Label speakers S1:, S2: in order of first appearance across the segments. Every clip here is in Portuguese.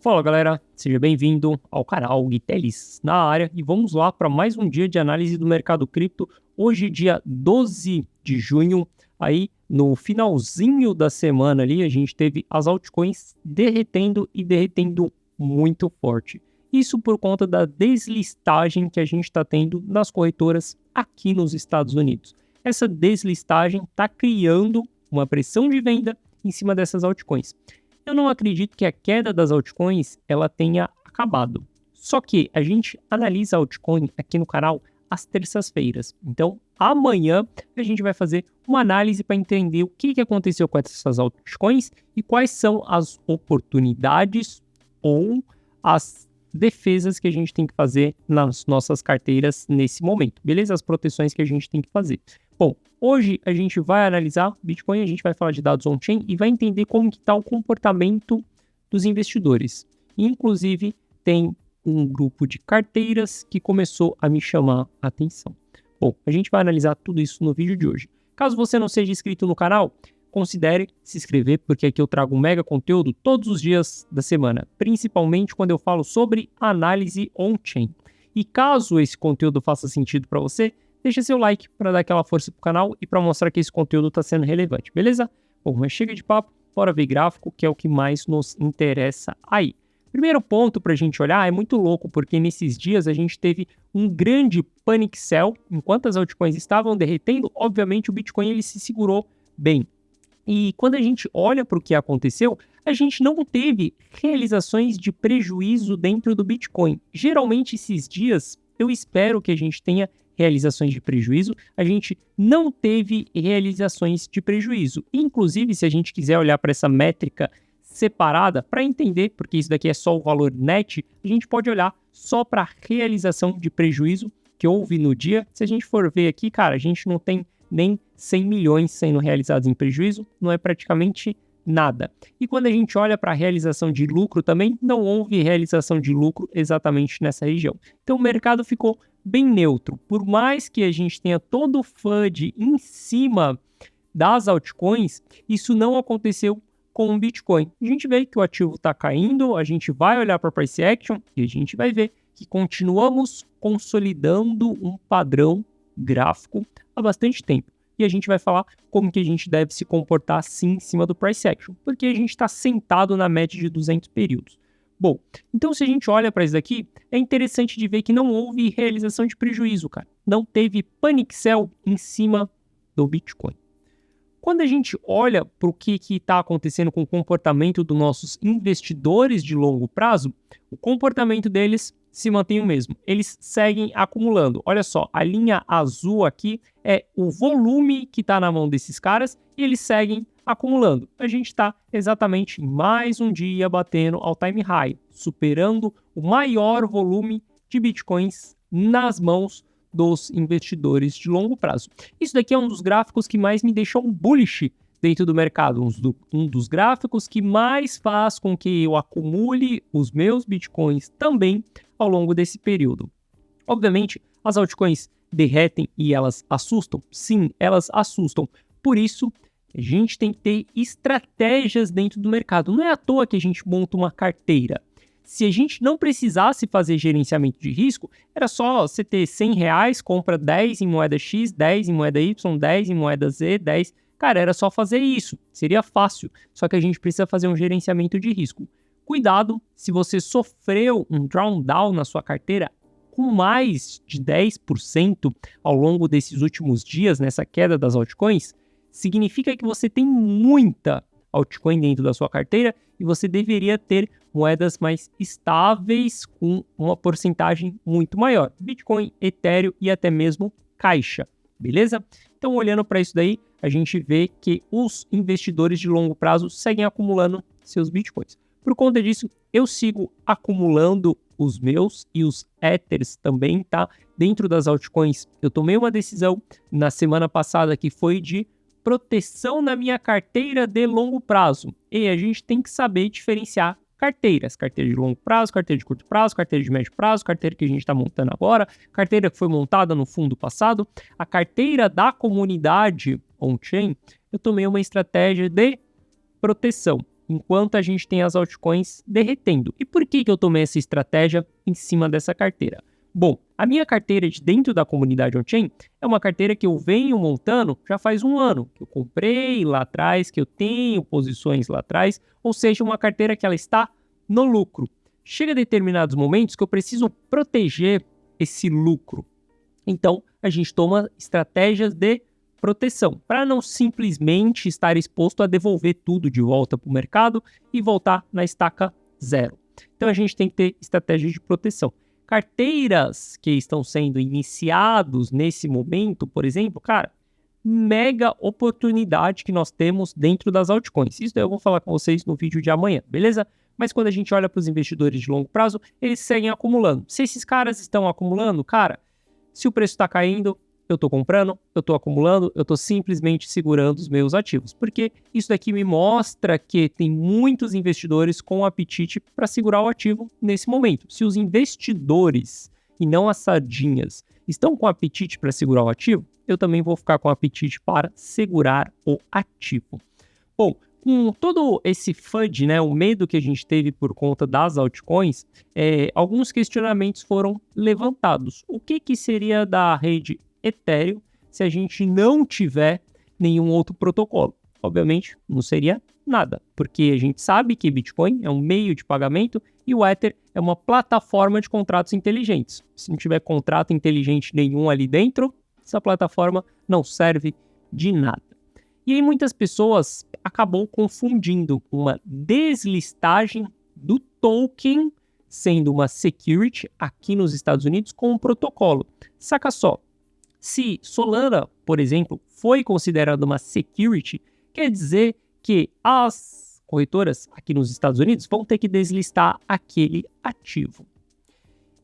S1: Fala galera, seja bem-vindo ao canal Guitelis na área e vamos lá para mais um dia de análise do mercado cripto. Hoje, dia 12 de junho, aí no finalzinho da semana ali, a gente teve as altcoins derretendo e derretendo muito forte. Isso por conta da deslistagem que a gente está tendo nas corretoras aqui nos Estados Unidos. Essa deslistagem está criando uma pressão de venda em cima dessas altcoins. Eu não acredito que a queda das altcoins ela tenha acabado. Só que a gente analisa a altcoin aqui no canal às terças-feiras. Então, amanhã a gente vai fazer uma análise para entender o que aconteceu com essas altcoins e quais são as oportunidades ou as defesas que a gente tem que fazer nas nossas carteiras nesse momento, beleza? As proteções que a gente tem que fazer. Bom, hoje a gente vai analisar Bitcoin, a gente vai falar de dados on-chain e vai entender como que está o comportamento dos investidores. Inclusive, tem um grupo de carteiras que começou a me chamar a atenção. Bom, a gente vai analisar tudo isso no vídeo de hoje. Caso você não seja inscrito no canal, considere se inscrever, porque aqui eu trago um mega conteúdo todos os dias da semana, principalmente quando eu falo sobre análise on-chain. E caso esse conteúdo faça sentido para você, deixa seu like para dar aquela força pro canal e para mostrar que esse conteúdo está sendo relevante, beleza? Bom, mas chega de papo, bora ver gráfico, que é o que mais nos interessa aí. Primeiro ponto para a gente olhar é muito louco, porque nesses dias a gente teve um grande panic sell, enquanto as altcoins estavam derretendo, obviamente o Bitcoin ele se segurou bem. E quando a gente olha para o que aconteceu, a gente não teve realizações de prejuízo dentro do Bitcoin. Geralmente esses dias eu espero que a gente tenha realizações de prejuízo, a gente não teve realizações de prejuízo. Inclusive, se a gente quiser olhar para essa métrica separada, para entender, porque isso daqui é só o valor net, a gente pode olhar só para a realização de prejuízo que houve no dia. Se a gente for ver aqui, cara, a gente não tem nem 100 milhões sendo realizados em prejuízo, não é praticamente nada. E quando a gente olha para a realização de lucro também, não houve realização de lucro exatamente nessa região. Então o mercado ficou bem neutro. Por mais que a gente tenha todo o FUD em cima das altcoins, isso não aconteceu com o Bitcoin. A gente vê que o ativo está caindo, a gente vai olhar para a price action e a gente vai ver que continuamos consolidando um padrão gráfico há bastante tempo. E a gente vai falar como que a gente deve se comportar sim em cima do price action, porque a gente está sentado na média de 200 períodos. Bom, então se a gente olha para isso daqui, é interessante de ver que não houve realização de prejuízo, cara. Não teve panic sell em cima do Bitcoin. Quando a gente olha para o que está acontecendo com o comportamento dos nossos investidores de longo prazo, o comportamento deles se mantém o mesmo. Eles seguem acumulando. Olha só, a linha azul aqui é o volume que está na mão desses caras e eles seguem acumulando. A gente está exatamente em mais um dia batendo all time high, superando o maior volume de bitcoins nas mãos dos investidores de longo prazo. Isso daqui é um dos gráficos que mais me deixam bullish dentro do mercado, um dos gráficos que mais faz com que eu acumule os meus bitcoins também ao longo desse período. Obviamente, as altcoins derretem e elas assustam? Sim, elas assustam. Por isso, a gente tem que ter estratégias dentro do mercado. Não é à toa que a gente monta uma carteira. Se a gente não precisasse fazer gerenciamento de risco, era só você ter R$100, compra 10 em moeda X, 10 em moeda Y, 10 em moeda Z, 10... Cara, era só fazer isso. Seria fácil. Só que a gente precisa fazer um gerenciamento de risco. Cuidado, se você sofreu um drawdown na sua carteira com mais de 10% ao longo desses últimos dias, nessa queda das altcoins, significa que você tem muita altcoin dentro da sua carteira e você deveria ter moedas mais estáveis com uma porcentagem muito maior. Bitcoin, Ethereum e até mesmo Caixa, beleza? Então, olhando para isso daí, a gente vê que os investidores de longo prazo seguem acumulando seus Bitcoins. Por conta disso, eu sigo acumulando os meus e os Ethers também, tá? Dentro das altcoins, eu tomei uma decisão na semana passada que foi de proteção na minha carteira de longo prazo. E a gente tem que saber diferenciar carteiras. Carteira de longo prazo, carteira de curto prazo, carteira de médio prazo, carteira que a gente está montando agora, carteira que foi montada no fundo passado. A carteira da comunidade on-chain, eu tomei uma estratégia de proteção. enquanto a gente tem as altcoins derretendo. E por que eu tomei essa estratégia em cima dessa carteira? Bom, a minha carteira de dentro da comunidade on-chain é uma carteira que eu venho montando já faz um ano, que eu comprei lá atrás, que eu tenho posições lá atrás, ou seja, uma carteira que ela está no lucro. Chega a determinados momentos que eu preciso proteger esse lucro. Então, a gente toma estratégias de proteção, para não simplesmente estar exposto a devolver tudo de volta para o mercado e voltar na estaca zero. Então, a gente tem que ter estratégias de proteção. Carteiras que estão sendo iniciados nesse momento, por exemplo, cara, mega oportunidade que nós temos dentro das altcoins. Isso daí eu vou falar com vocês no vídeo de amanhã, beleza? Mas quando a gente olha para os investidores de longo prazo, eles seguem acumulando. Se esses caras estão acumulando, cara, se o preço está caindo, eu estou comprando, eu estou acumulando, eu estou simplesmente segurando os meus ativos. Porque isso daqui me mostra que tem muitos investidores com apetite para segurar o ativo nesse momento. Se os investidores, e não as sardinhas, estão com apetite para segurar o ativo, eu também vou ficar com apetite para segurar o ativo. Bom, com todo esse FUD, né, o medo que a gente teve por conta das altcoins, alguns questionamentos foram levantados. O que seria da rede Ethereum se a gente não tiver nenhum outro protocolo? Obviamente, não seria nada, porque a gente sabe que Bitcoin é um meio de pagamento e o Ether é uma plataforma de contratos inteligentes. Se não tiver contrato inteligente nenhum ali dentro, essa plataforma não serve de nada. E aí muitas pessoas acabou confundindo uma deslistagem do token, sendo uma security aqui nos Estados Unidos, com um protocolo. Saca só, se Solana, por exemplo, foi considerada uma security, quer dizer que as corretoras aqui nos Estados Unidos vão ter que deslistar aquele ativo.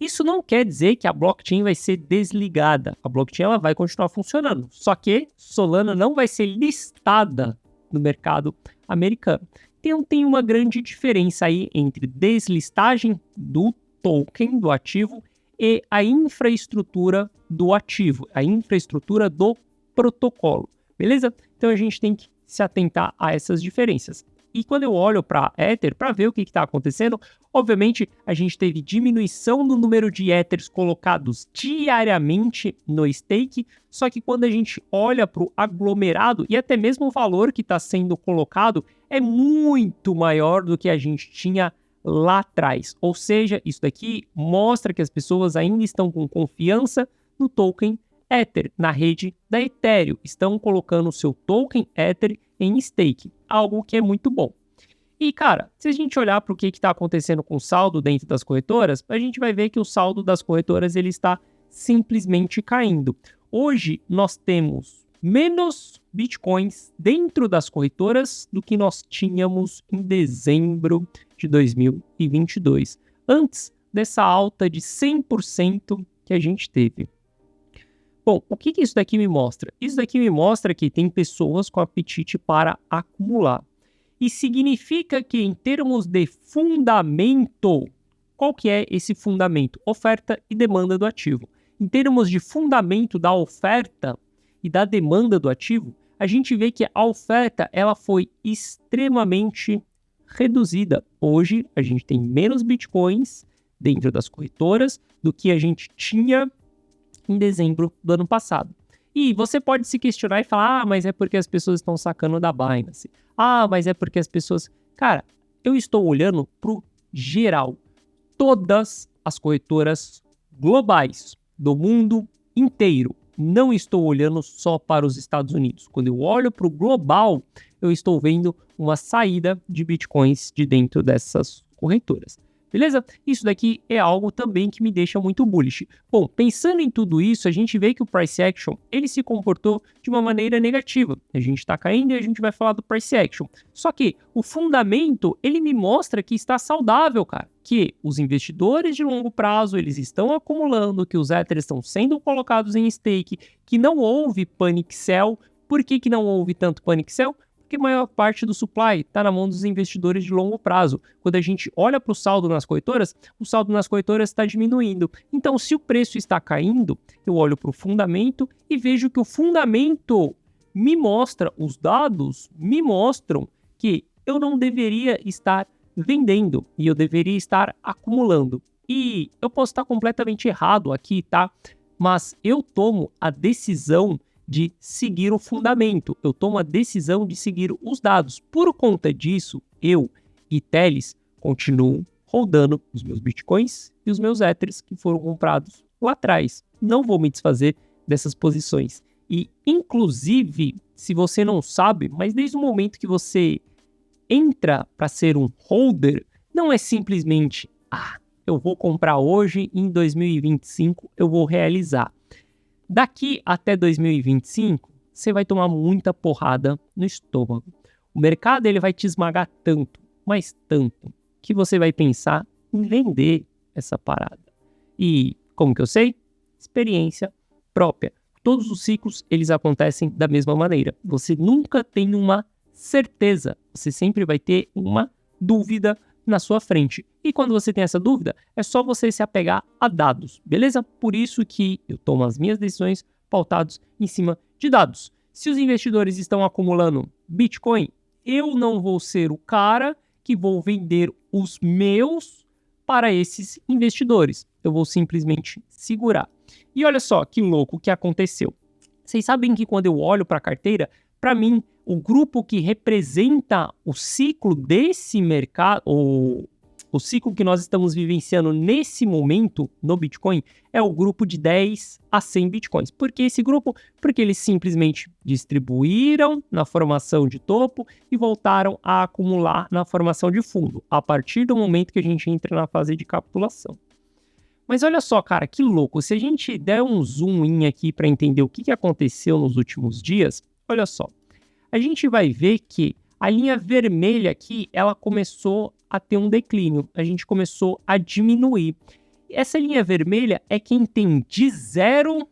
S1: Isso não quer dizer que a blockchain vai ser desligada. A blockchain ela vai continuar funcionando. Só que Solana não vai ser listada no mercado americano. Então tem uma grande diferença aí entre deslistagem do token, do ativo, e a infraestrutura do ativo, a infraestrutura do protocolo. Beleza? Então a gente tem que se atentar a essas diferenças. E quando eu olho para Ether, para ver o que está acontecendo, obviamente a gente teve diminuição no número de Ethers colocados diariamente no stake, só que quando a gente olha para o aglomerado e até mesmo o valor que está sendo colocado é muito maior do que a gente tinha lá atrás. Ou seja, isso daqui mostra que as pessoas ainda estão com confiança no token Ether, na rede da Ethereum. Estão colocando o seu token Ether em stake, algo que é muito bom. E, cara, se a gente olhar para o que está acontecendo com o saldo dentro das corretoras, a gente vai ver que o saldo das corretoras ele está simplesmente caindo. Hoje, nós temos menos bitcoins dentro das corretoras do que nós tínhamos em dezembro de 2022, antes dessa alta de 100% que a gente teve. Bom, o que isso daqui me mostra? Isso daqui me mostra que tem pessoas com apetite para acumular. E significa que em termos de fundamento, qual que é esse fundamento? Oferta e demanda do ativo. Em termos de fundamento da oferta e da demanda do ativo, a gente vê que a oferta ela foi extremamente reduzida. Hoje a gente tem menos bitcoins dentro das corretoras do que a gente tinha em dezembro do ano passado. E você pode se questionar e falar, mas é porque as pessoas estão sacando da Binance. Mas é porque as pessoas... Cara, eu estou olhando pro geral. Todas as corretoras globais do mundo inteiro. Não estou olhando só para os Estados Unidos. Quando eu olho para o global, eu estou vendo uma saída de bitcoins de dentro dessas corretoras. Beleza? Isso daqui é algo também que me deixa muito bullish. Bom, pensando em tudo isso, a gente vê que o price action, ele se comportou de uma maneira negativa. A gente está caindo e a gente vai falar do price action. Só que o fundamento, ele me mostra que está saudável, cara. Que os investidores de longo prazo, eles estão acumulando, que os Ethers estão sendo colocados em stake, que não houve panic sell. Por que não houve tanto panic sell? Porque a maior parte do supply está na mão dos investidores de longo prazo. Quando a gente olha para o saldo nas corretoras, o saldo nas corretoras está diminuindo. Então, se o preço está caindo, eu olho para o fundamento e vejo que o fundamento me mostra, os dados me mostram que eu não deveria estar vendendo e eu deveria estar acumulando. E eu posso estar completamente errado aqui, tá? Mas eu tomo a decisão de seguir o fundamento, eu tomo a decisão de seguir os dados. Por conta disso, eu e Teles continuo rodando os meus bitcoins e os meus ethers que foram comprados lá atrás. Não vou me desfazer dessas posições. E, inclusive, se você não sabe, mas desde o momento que você entra para ser um holder, não é simplesmente, eu vou comprar hoje e em 2025 eu vou realizar. Daqui até 2025, você vai tomar muita porrada no estômago. O mercado ele vai te esmagar tanto, mas tanto, que você vai pensar em vender essa parada. E como que eu sei? Experiência própria. Todos os ciclos, eles acontecem da mesma maneira. Você nunca tem uma certeza. Você sempre vai ter uma dúvida na sua frente. E quando você tem essa dúvida, é só você se apegar a dados, beleza? Por isso que eu tomo as minhas decisões pautadas em cima de dados. Se os investidores estão acumulando Bitcoin, eu não vou ser o cara que vou vender os meus para esses investidores. Eu vou simplesmente segurar. E olha só que louco que aconteceu. Vocês sabem que quando eu olho para a carteira, para mim, o grupo que representa o ciclo desse mercado, o ciclo que nós estamos vivenciando nesse momento no Bitcoin, é o grupo de 10 a 100 Bitcoins. Por que esse grupo? Porque eles simplesmente distribuíram na formação de topo e voltaram a acumular na formação de fundo, a partir do momento que a gente entra na fase de capitulação. Mas olha só, cara, que louco. Se a gente der um zoom in aqui para entender o que aconteceu nos últimos dias, olha só. A gente vai ver que a linha vermelha aqui, ela começou a ter um declínio. A gente começou a diminuir. Essa linha vermelha é quem tem de 0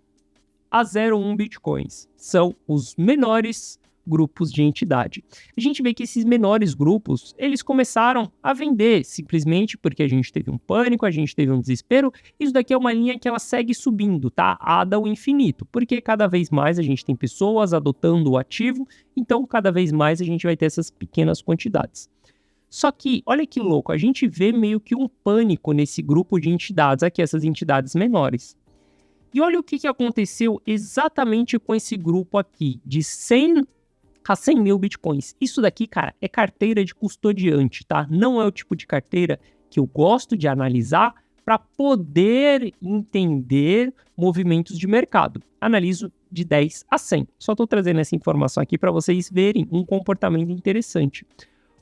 S1: a 0,1 bitcoins. São os menores grupos de entidade. A gente vê que esses menores grupos, eles começaram a vender, simplesmente porque a gente teve um pânico, a gente teve um desespero. Isso daqui é uma linha que ela segue subindo, tá? Ada ao infinito, porque cada vez mais a gente tem pessoas adotando o ativo, então cada vez mais a gente vai ter essas pequenas quantidades. Só que, olha que louco, a gente vê meio que um pânico nesse grupo de entidades, aqui essas entidades menores. E olha o que aconteceu exatamente com esse grupo aqui, de 100 a 100 mil bitcoins. Isso daqui, cara, é carteira de custodiante, tá? Não é o tipo de carteira que eu gosto de analisar para poder entender movimentos de mercado. Analiso de 10 a 100. Só estou trazendo essa informação aqui para vocês verem um comportamento interessante.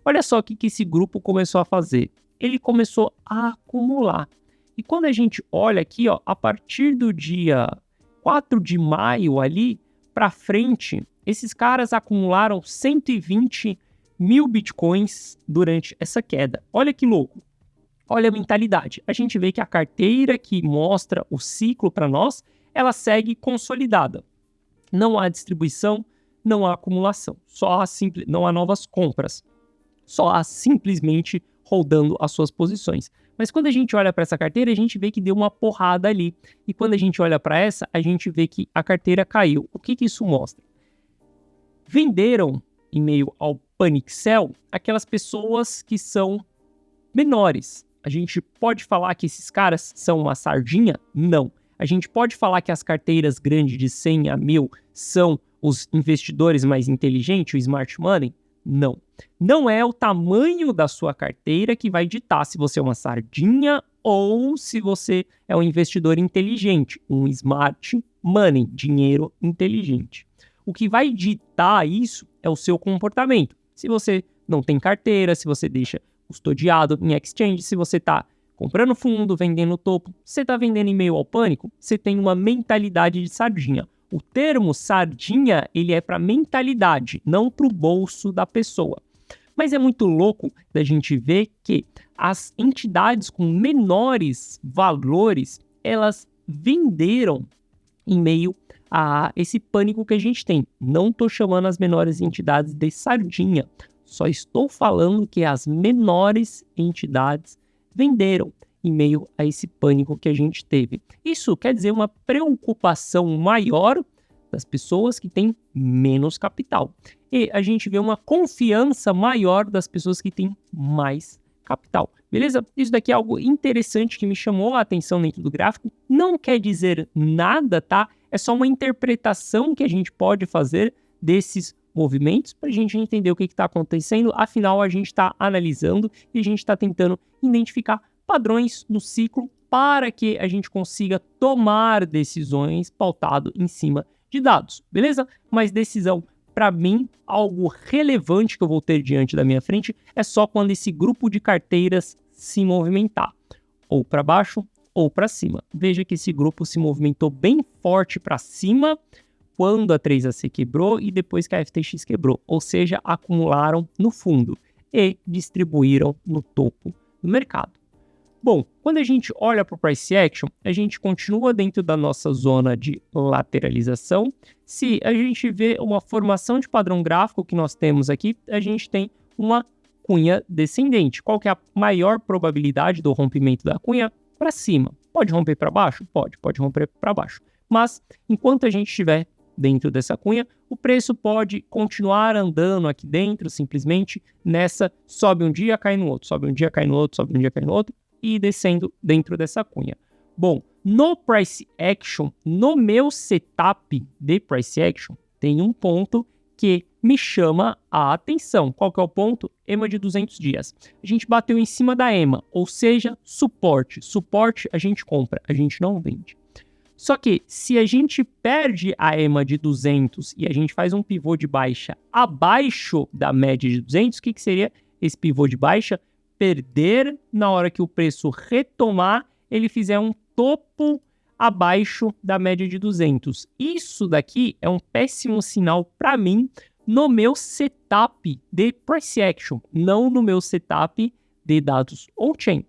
S1: Olha só o que esse grupo começou a fazer. Ele começou a acumular. E quando a gente olha aqui, ó, a partir do dia 4 de maio ali para frente, esses caras acumularam 120 mil bitcoins durante essa queda. Olha que louco. Olha a mentalidade. A gente vê que a carteira que mostra o ciclo para nós, ela segue consolidada. Não há distribuição, não há acumulação. Não há novas compras. Só há simplesmente rodando as suas posições. Mas quando a gente olha para essa carteira, a gente vê que deu uma porrada ali. E quando a gente olha para essa, a gente vê que a carteira caiu. O que isso mostra? Venderam, em meio ao panic sell, aquelas pessoas que são menores. A gente pode falar que esses caras são uma sardinha? Não. A gente pode falar que as carteiras grandes de 100 a 1000 são os investidores mais inteligentes, o smart money? Não. Não é o tamanho da sua carteira que vai ditar se você é uma sardinha ou se você é um investidor inteligente, um smart money, dinheiro inteligente. O que vai ditar isso é o seu comportamento. Se você não tem carteira, se você deixa custodiado em exchange, se você está comprando fundo, vendendo topo, você está vendendo em meio ao pânico, você tem uma mentalidade de sardinha. O termo sardinha, ele é para mentalidade, não para o bolso da pessoa. Mas é muito louco da gente ver que as entidades com menores valores, elas venderam em meio a esse pânico que a gente tem. Não estou chamando as menores entidades de sardinha, só estou falando que as menores entidades venderam em meio a esse pânico que a gente teve. Isso quer dizer uma preocupação maior das pessoas que têm menos capital. E a gente vê uma confiança maior das pessoas que têm mais capital. Beleza? Isso daqui é algo interessante que me chamou a atenção dentro do gráfico. Não quer dizer nada, tá? É só uma interpretação que a gente pode fazer desses movimentos para a gente entender o que está acontecendo. Afinal, a gente está analisando e a gente está tentando identificar padrões no ciclo para que a gente consiga tomar decisões pautado em cima de dados, beleza? Mas decisão, para mim, algo relevante que eu vou ter diante da minha frente é só quando esse grupo de carteiras se movimentar, ou para baixo ou para cima. Veja que esse grupo se movimentou bem forte para cima quando a 3AC quebrou e depois que a FTX quebrou, ou seja, acumularam no fundo e distribuíram no topo do mercado. Bom, quando a gente olha para o Price Action, a gente continua dentro da nossa zona de lateralização. Se a gente vê uma formação de padrão gráfico que nós temos aqui, a gente tem uma cunha descendente. Qual que é a maior probabilidade do rompimento da cunha? Para cima. Pode romper para baixo? Pode romper para baixo. Mas, enquanto a gente estiver dentro dessa cunha, o preço pode continuar andando aqui dentro, simplesmente nessa sobe um dia, cai no outro, sobe um dia, cai no outro, sobe um dia, cai no outro, e descendo dentro dessa cunha. Bom, no Price Action, no meu setup de Price Action, tem um ponto que me chama a atenção. Qual que é o ponto? EMA de 200 dias. A gente bateu em cima da EMA, ou seja, suporte. Suporte a gente compra, a gente não vende. Só que se a gente perde a EMA de 200 e a gente faz um pivô de baixa abaixo da média de 200, o que seria esse pivô de baixa? Perder na hora que o preço retomar, ele fizer um topo abaixo da média de 200. Isso daqui é um péssimo sinal para mim no meu setup de Price Action, não no meu setup de dados on-chain.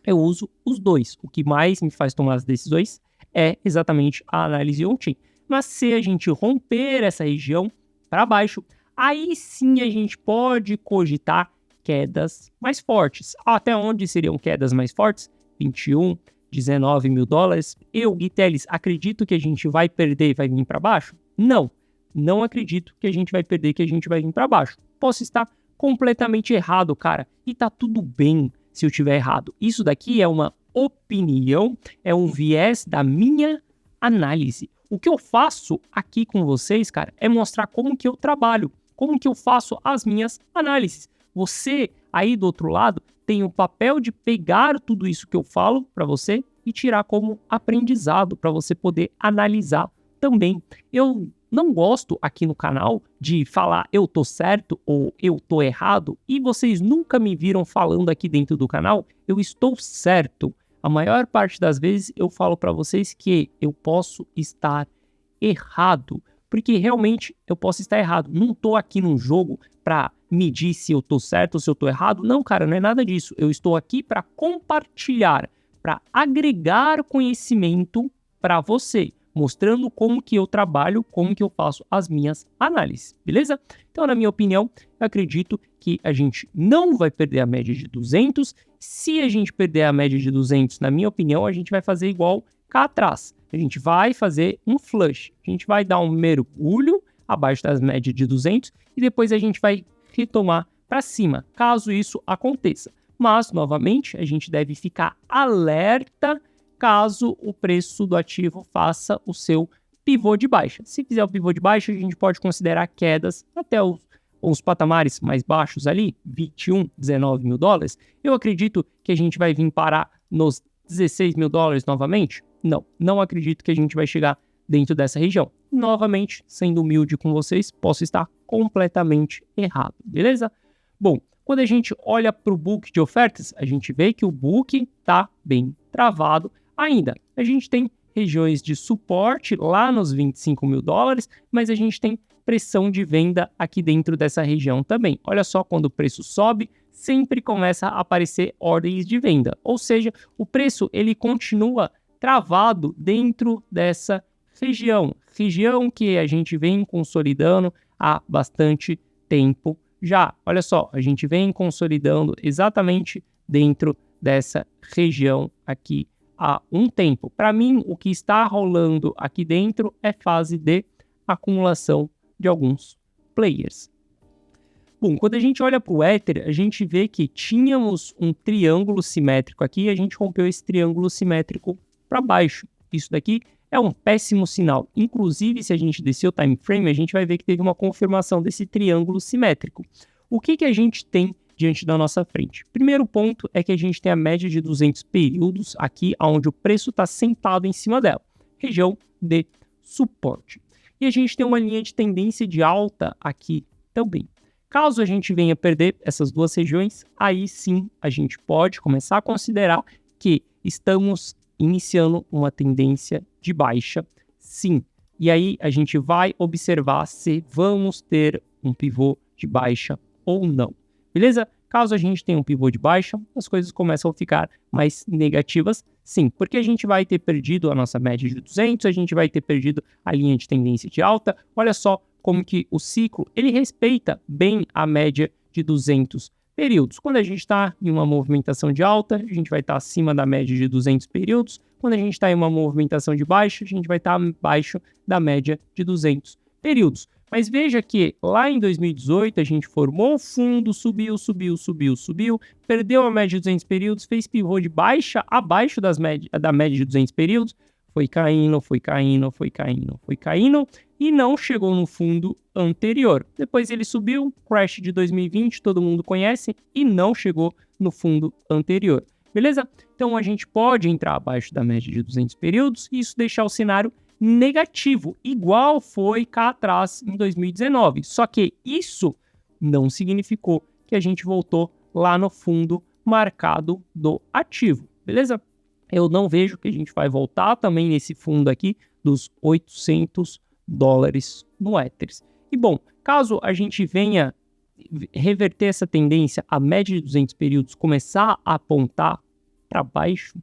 S1: Eu uso os dois. O que mais me faz tomar as decisões é exatamente a análise on-chain. Mas se a gente romper essa região para baixo, aí sim a gente pode cogitar quedas mais fortes. Até onde seriam quedas mais fortes? 21, 19 mil dólares. Eu, Gui Teles, acredito que a gente vai perder e vai vir para baixo? Não acredito que a gente vai perder, que a gente vai vir para baixo. Posso estar completamente errado, cara. E tá tudo bem se eu tiver errado. Isso daqui é uma opinião, é um viés da minha análise. O que eu faço aqui com vocês, cara, é mostrar como que eu trabalho, como que eu faço as minhas análises. Você, aí do outro lado, tem o papel de pegar tudo isso que eu falo para você e tirar como aprendizado para você poder analisar também. Eu não gosto aqui no canal de falar eu tô certo ou eu tô errado e vocês nunca me viram falando aqui dentro do canal eu estou certo. A maior parte das vezes eu falo para vocês que eu posso estar errado, porque realmente eu posso estar errado. Não tô aqui num jogo para medir se eu tô certo ou se eu tô errado. Não, cara, não é nada disso. Eu estou aqui para compartilhar, para agregar conhecimento para você, mostrando como que eu trabalho, como que eu faço as minhas análises, beleza? Então, na minha opinião, eu acredito que a gente não vai perder a média de 200. Se a gente perder a média de 200, na minha opinião, a gente vai fazer igual cá atrás. A gente vai fazer um flush, a gente vai dar um mergulho abaixo das médias de 200 e depois a gente vai retomar para cima, caso isso aconteça. Mas, novamente, a gente deve ficar alerta caso o preço do ativo faça o seu pivô de baixa. Se fizer o pivô de baixa, a gente pode considerar quedas até os patamares mais baixos ali, 21, 19 mil dólares. Eu acredito que a gente vai vir parar nos 16 mil dólares novamente? Não acredito que a gente vai chegar dentro dessa região. Novamente, sendo humilde com vocês, posso estar completamente errado, beleza? Bom, quando a gente olha para o book de ofertas, a gente vê que o book está bem travado ainda. A gente tem regiões de suporte lá nos 25 mil dólares, mas a gente tem pressão de venda aqui dentro dessa região também. Olha só, quando o preço sobe, sempre começa a aparecer ordens de venda. Ou seja, o preço ele continua travado dentro dessa região que a gente vem consolidando há bastante tempo já. Olha só, a gente vem consolidando exatamente dentro dessa região aqui há um tempo. Para mim, o que está rolando aqui dentro é fase de acumulação de alguns players. Bom, quando a gente olha para o Ether, a gente vê que tínhamos um triângulo simétrico aqui e a gente rompeu esse triângulo simétrico para baixo. Isso daqui é um péssimo sinal. Inclusive, se a gente descer o time frame, a gente vai ver que teve uma confirmação desse triângulo simétrico. O que a gente tem diante da nossa frente? Primeiro ponto é que a gente tem a média de 200 períodos aqui, onde o preço está sentado em cima dela, região de suporte. E a gente tem uma linha de tendência de alta aqui também. Caso a gente venha perder essas duas regiões, aí sim a gente pode começar a considerar que estamos iniciando uma tendência de baixa, sim. E aí a gente vai observar se vamos ter um pivô de baixa ou não, beleza? Caso a gente tenha um pivô de baixa, as coisas começam a ficar mais negativas, sim, porque a gente vai ter perdido a nossa média de 200, a gente vai ter perdido a linha de tendência de alta. Olha só como que o ciclo, ele respeita bem a média de 200 períodos. Quando a gente está em uma movimentação de alta, a gente vai estar acima da média de 200 períodos. Quando a gente está em uma movimentação de baixa, a gente vai estar abaixo da média de 200 períodos. Mas veja que lá em 2018 a gente formou o fundo, subiu, perdeu a média de 200 períodos, fez pivô de baixa abaixo da média de 200 períodos, foi caindo e não chegou no fundo anterior. Depois ele subiu, crash de 2020, todo mundo conhece, e não chegou no fundo anterior. Beleza? Então a gente pode entrar abaixo da média de 200 períodos e isso deixar o cenário negativo, igual foi cá atrás em 2019. Só que isso não significou que a gente voltou lá no fundo marcado do ativo, beleza? Eu não vejo que a gente vai voltar também nesse fundo aqui dos $800 no Ether. E bom, caso a gente venha reverter essa tendência, a média de 200 períodos começar a apontar para baixo,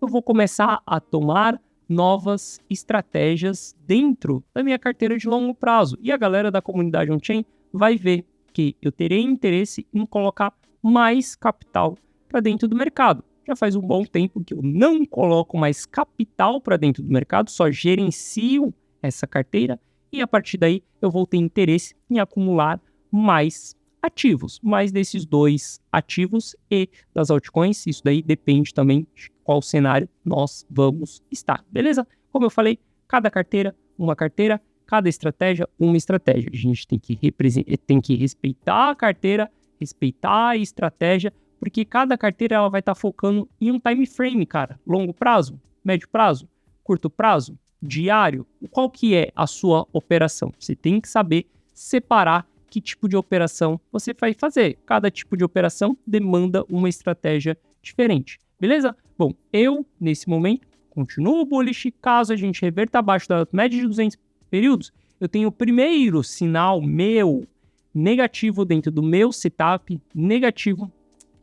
S1: eu vou começar a tomar novas estratégias dentro da minha carteira de longo prazo. E a galera da comunidade on-chain vai ver que eu terei interesse em colocar mais capital para dentro do mercado. Já faz um bom tempo que eu não coloco mais capital para dentro do mercado, só gerencio essa carteira e a partir daí eu vou ter interesse em acumular mais ativos, mais desses dois ativos e das altcoins. Isso daí depende também de qual cenário nós vamos estar, beleza? Como eu falei, cada carteira, uma carteira, cada estratégia, uma estratégia. A gente tem que respeitar a carteira, respeitar a estratégia, porque cada carteira ela vai estar focando em um time frame, cara. Longo prazo, médio prazo, curto prazo, diário. Qual que é a sua operação? Você tem que saber separar que tipo de operação você vai fazer. Cada tipo de operação demanda uma estratégia diferente, beleza? Bom, eu, nesse momento, continuo bullish. Caso a gente reverta abaixo da média de 200 períodos, eu tenho o primeiro sinal meu negativo dentro do meu setup, negativo,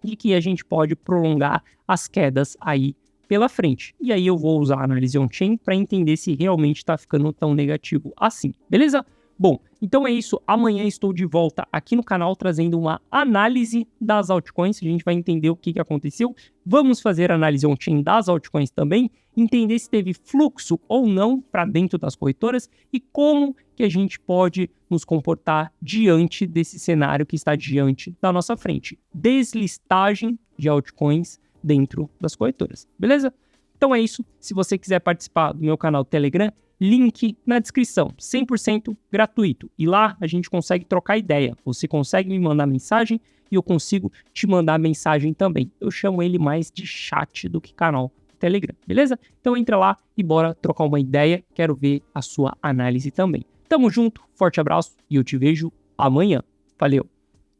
S1: de que a gente pode prolongar as quedas aí pela frente. E aí eu vou usar a análise on-chain para entender se realmente está ficando tão negativo assim, beleza? Bom, então é isso. Amanhã estou de volta aqui no canal trazendo uma análise das altcoins. A gente vai entender o que aconteceu. Vamos fazer análise on-chain das altcoins também, entender se teve fluxo ou não para dentro das corretoras e como que a gente pode nos comportar diante desse cenário que está diante da nossa frente. Deslistagem de altcoins dentro das corretoras, beleza? Então é isso. Se você quiser participar do meu canal Telegram, link na descrição, 100% gratuito. E lá a gente consegue trocar ideia. Você consegue me mandar mensagem e eu consigo te mandar mensagem também. Eu chamo ele mais de chat do que canal Telegram, beleza? Então entra lá e bora trocar uma ideia. Quero ver a sua análise também. Tamo junto, forte abraço e eu te vejo amanhã. Valeu!